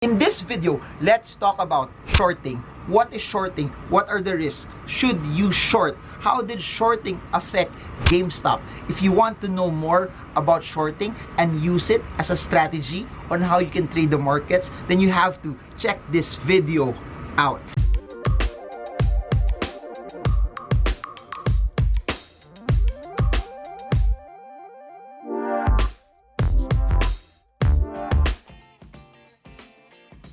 In this video, let's talk about shorting. What is shorting? What are the risks? Should you short? How did shorting affect GameStop? If you want to know more about shorting and use it as a strategy on how you can trade the markets, then you have to check this video out.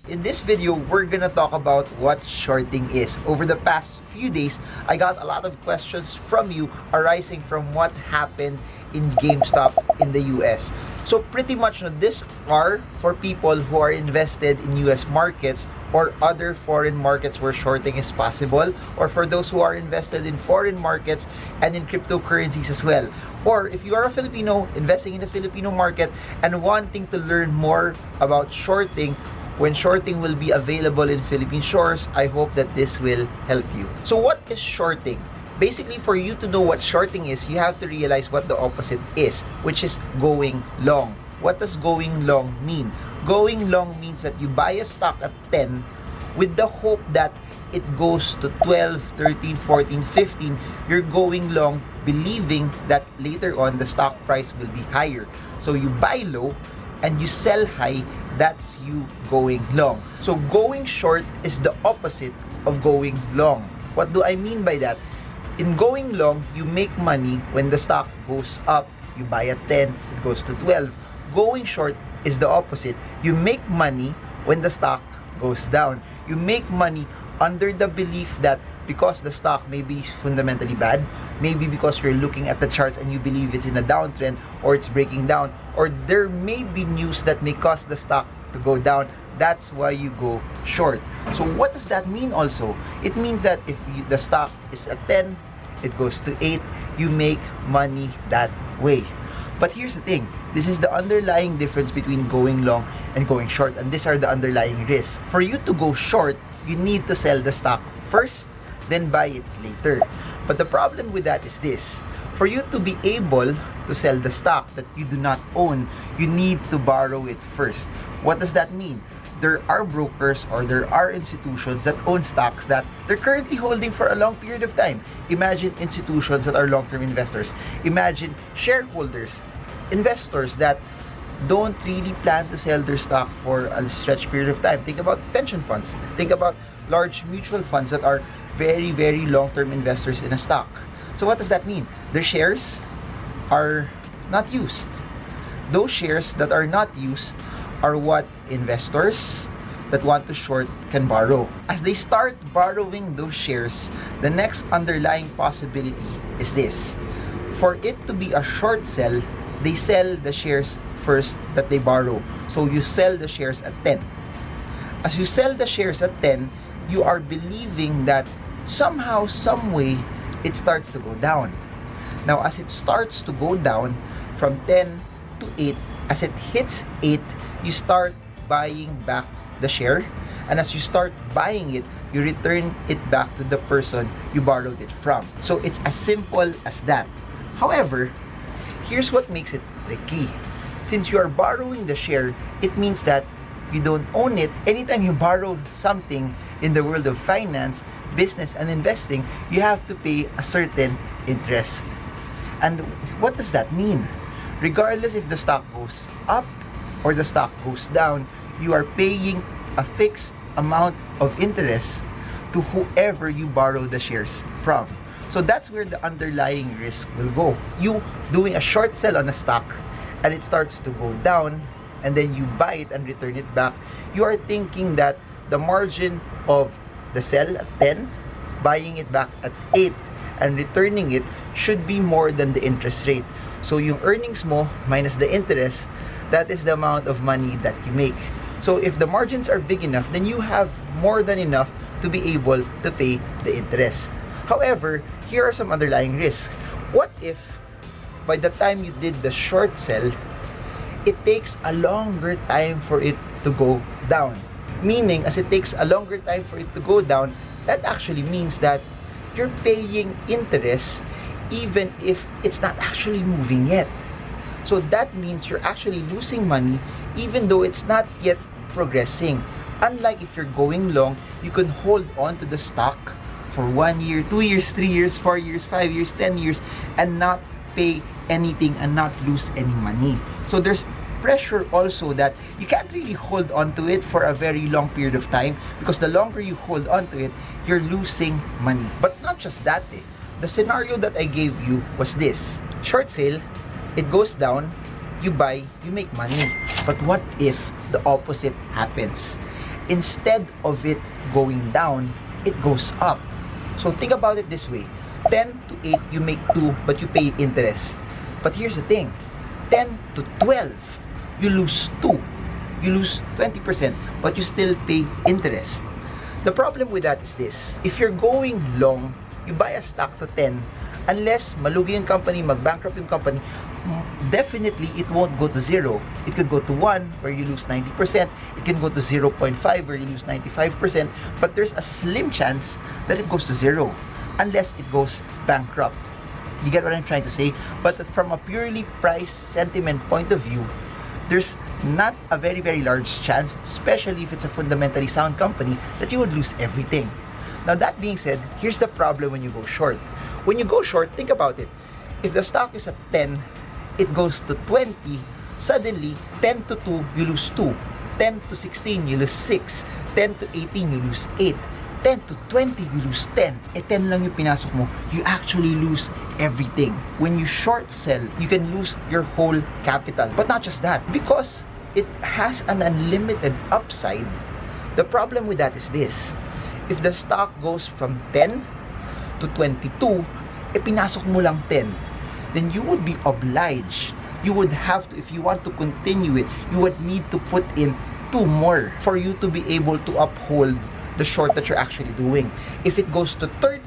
In this video, we're gonna talk about what shorting is. Over the past few days, I got a lot of questions from you arising from what happened in GameStop in the US. So pretty much this are for people who are invested in US markets or other foreign markets where shorting is possible, or for those who are invested in foreign markets and in cryptocurrencies as well. Or if you are a Filipino investing in the Filipino market and wanting to learn more about shorting, when shorting will be available in Philippine shores, I hope that this will help you. So what is shorting? Basically, for you to know what shorting is, you have to realize what the opposite is, which is going long. What does going long mean? Going long means that you buy a stock at 10 with the hope that it goes to 12, 13, 14, 15. You're going long believing that later on the stock price will be higher. So you buy low and you sell high. That's you going long. So going short is the opposite of going long. What do I mean by that? In going long, you make money when the stock goes up. You buy at 10, it goes to 12. Going short is the opposite. You make money when the stock goes down. You make money under the belief that because the stock may be fundamentally bad, maybe because you're looking at the charts and you believe it's in a downtrend or it's breaking down, or there may be news that may cause the stock to go down. That's why you go short. So what does that mean also? It means that if the stock is at 10, it goes to 8, you make money that way. But here's the thing, this is the underlying difference between going long and going short, and these are the underlying risks. For you to go short, you need to sell the stock first, then buy it later. But the problem with that is this: for you to be able to sell the stock that you do not own, you need to borrow it first. What does that mean? There are brokers or there are institutions that own stocks that they're currently holding for a long period of time. Imagine institutions that are long-term investors. Imagine shareholders, investors that don't really plan to sell their stock for a stretched period of time. Think about pension funds. Think about large mutual funds that are very, very long-term investors in a stock. So what does that mean? Their shares are not used. Those shares that are not used are what investors that want to short can borrow. As they start borrowing those shares, the next underlying possibility is this: for it to be a short sell, they sell the shares first that they borrow. So you sell the shares at 10. As you sell the shares at 10, you are believing that somehow, some way, it starts to go down. Now, as it starts to go down from 10 to 8, as it hits 8, you start buying back the share. And as you start buying it, you return it back to the person you borrowed it from. So it's as simple as that. However, here's what makes it tricky. Since you are borrowing the share, it means that you don't own it. Anytime you borrow something in the world of finance, business, and investing, you have to pay a certain interest. And what does that mean? Regardless if the stock goes up or the stock goes down, you are paying a fixed amount of interest to whoever you borrow the shares from. So that's where the underlying risk will go. You doing a short sell on a stock and it starts to go down, and then you buy it and return it back, you are thinking that the margin of the sell at 10, buying it back at 8, and returning it should be more than the interest rate. So yung earnings mo minus the interest, that is the amount of money that you make. So if the margins are big enough, then you have more than enough to be able to pay the interest. However, here are some underlying risks. What if by the time you did the short sell, it takes a longer time for it to go down? Meaning, as it takes a longer time for it to go down, that actually means that you're paying interest even if it's not actually moving yet. So that means you're actually losing money even though it's not yet progressing. Unlike if you're going long, you can hold on to the stock for 1 year, 2 years, 3 years, 4 years, 5 years, 10 years, and not pay anything and not lose any money. So there's pressure also that you can't really hold on to it for a very long period of time, because the longer you hold on to it, you're losing money. But not just that, the scenario that I gave you was this: short sale, it goes down, you buy, you make money. But what if the opposite happens? Instead of it going down, it goes up. So think about it this way: 10 to 8, you make 2, but you pay interest. But here's the thing: 10 to 12, you lose 2. You lose 20%, but you still pay interest. The problem with that is this: if you're going long, you buy a stock to 10, unless malugi yung company, mag-bankrupt yung company, definitely it won't go to 0. It could go to 1, where you lose 90%. It can go to 0.5, where you lose 95%. But there's a slim chance that it goes to 0, unless it goes bankrupt. You get what I'm trying to say? But from a purely price sentiment point of view, there's not a very, very large chance, especially if it's a fundamentally sound company, that you would lose everything. Now, that being said, here's the problem when you go short. When you go short, think about it. If the stock is at 10, it goes to 20, suddenly, 10 to 2, you lose 2. 10 to 16, you lose 6. 10 to 18, you lose 8. 10 to 20, you lose 10. 10 lang yung pinasok mo, you actually lose everything. When you short sell, you can lose your whole capital. But not just that, because it has an unlimited upside, the problem with that is this: if the stock goes from 10 to 22, pinasok mo lang 10, then you would be obliged, you would have to, if you want to continue it, you would need to put in 2 more for you to be able to uphold the short that you're actually doing. If it goes to 30,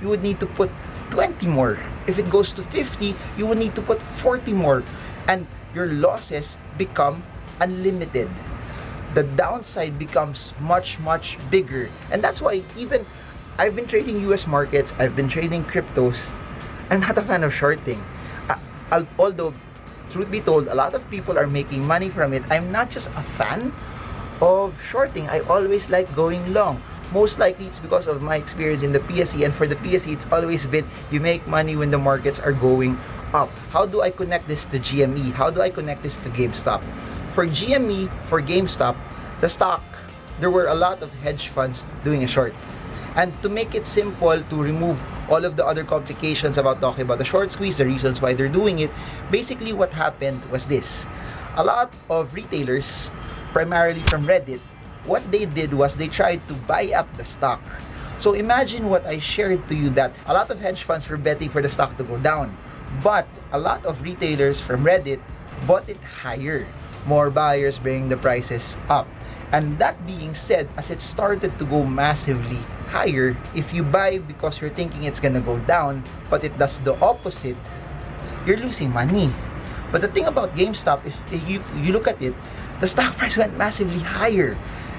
you would need to put 20 more. If it goes to 50, you would need to put 40 more. And your losses become unlimited. The downside becomes much, much bigger. And that's why even I've been trading US markets, I've been trading cryptos. I'm not a fan of shorting. Although, truth be told, a lot of people are making money from it, I'm not just a fan of shorting. I always like going long. Most likely it's because of my experience in the PSE, and for the PSE it's always been you make money when the markets are going up. How do I connect this to GME? How do I connect this to GameStop? For GME, for GameStop, the stock, there were a lot of hedge funds doing a short. And to make it simple, to remove all of the other complications about talking about the short squeeze, the reasons why they're doing it, basically what happened was this: a lot of retailers, primarily from Reddit, what they did was they tried to buy up the stock. So imagine what I shared to you, that a lot of hedge funds were betting for the stock to go down, but a lot of retailers from Reddit bought it higher. More buyers bringing the prices up. And that being said, as it started to go massively higher, if you buy because you're thinking it's gonna go down, but it does the opposite, you're losing money. But the thing about GameStop is, you look at it, the stock price went massively higher.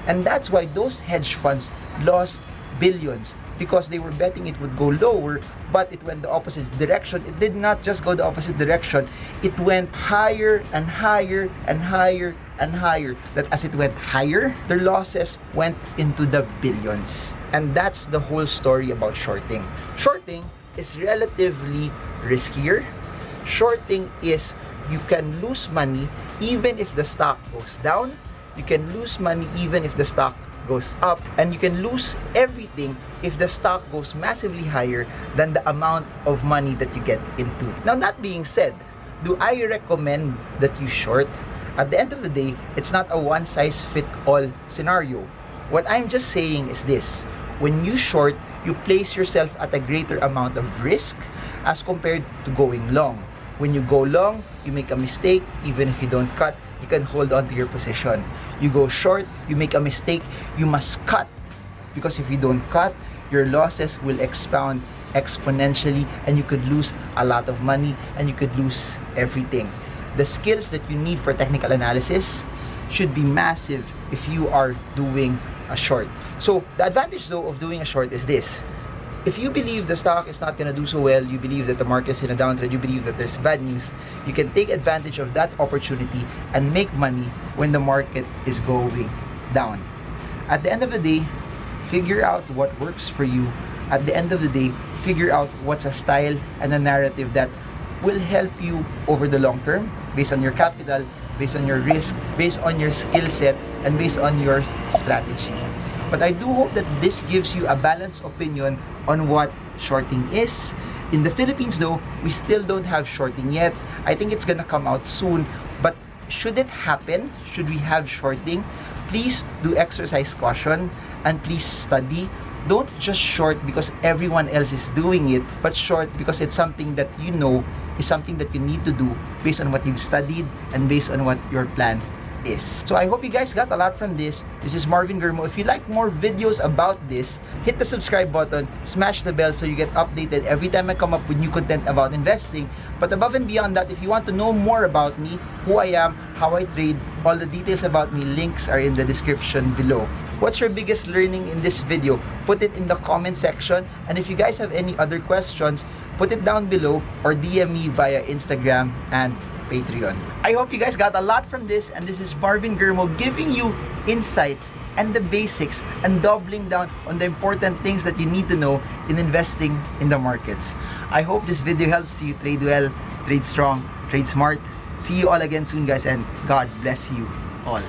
And that's why those hedge funds lost billions, because they were betting it would go lower, but it went the opposite direction. It did not just go the opposite direction, it went higher and higher and higher and higher. That as it went higher, their losses went into the billions. And that's the whole story about shorting. Shorting is relatively riskier. Shorting is, you can lose money even if the stock goes down. You can lose money even if the stock goes up, and you can lose everything if the stock goes massively higher than the amount of money that you get into. Now, that being said, do I recommend that you short? At the end of the day, it's not a one-size-fits-all scenario. What I'm just saying is this: when you short, you place yourself at a greater amount of risk as compared to going long. When you go long, you make a mistake, even if you don't cut, you can hold on to your position. You go short, you make a mistake, you must cut. Because if you don't cut, your losses will expound exponentially, and you could lose a lot of money, and you could lose everything. The skills that you need for technical analysis should be massive if you are doing a short. So the advantage though of doing a short is this: if you believe the stock is not going to do so well, you believe that the market is in a downtrend, you believe that there's bad news, you can take advantage of that opportunity and make money when the market is going down. At the end of the day, figure out what works for you. At the end of the day, figure out what's a style and a narrative that will help you over the long term, based on your capital, based on your risk, based on your skill set, and based on your strategy. But I do hope that this gives you a balanced opinion on what shorting is. In the Philippines though, we still don't have shorting yet. I think it's gonna come out soon. But should it happen, should we have shorting, please do exercise caution and please study. Don't just short because everyone else is doing it, but short because it's something that you know is something that you need to do based on what you've studied and based on what your plan is. So I hope you guys got a lot from this. This is Marvin Germo. If you like more videos about this, hit the subscribe button, smash the bell so you get updated every time I come up with new content about investing. But above and beyond that, if you want to know more about me, who I am, how I trade, all the details about me, links are in the description below. What's your biggest learning in this video? Put it in the comment section. And if you guys have any other questions, put it down below or DM me via Instagram and Patreon. I hope you guys got a lot from this, and this is Marvin Germo giving you insight and the basics and doubling down on the important things that you need to know in investing in the markets. I hope this video helps you trade well, trade strong, trade smart. See you all again soon guys, and God bless you all.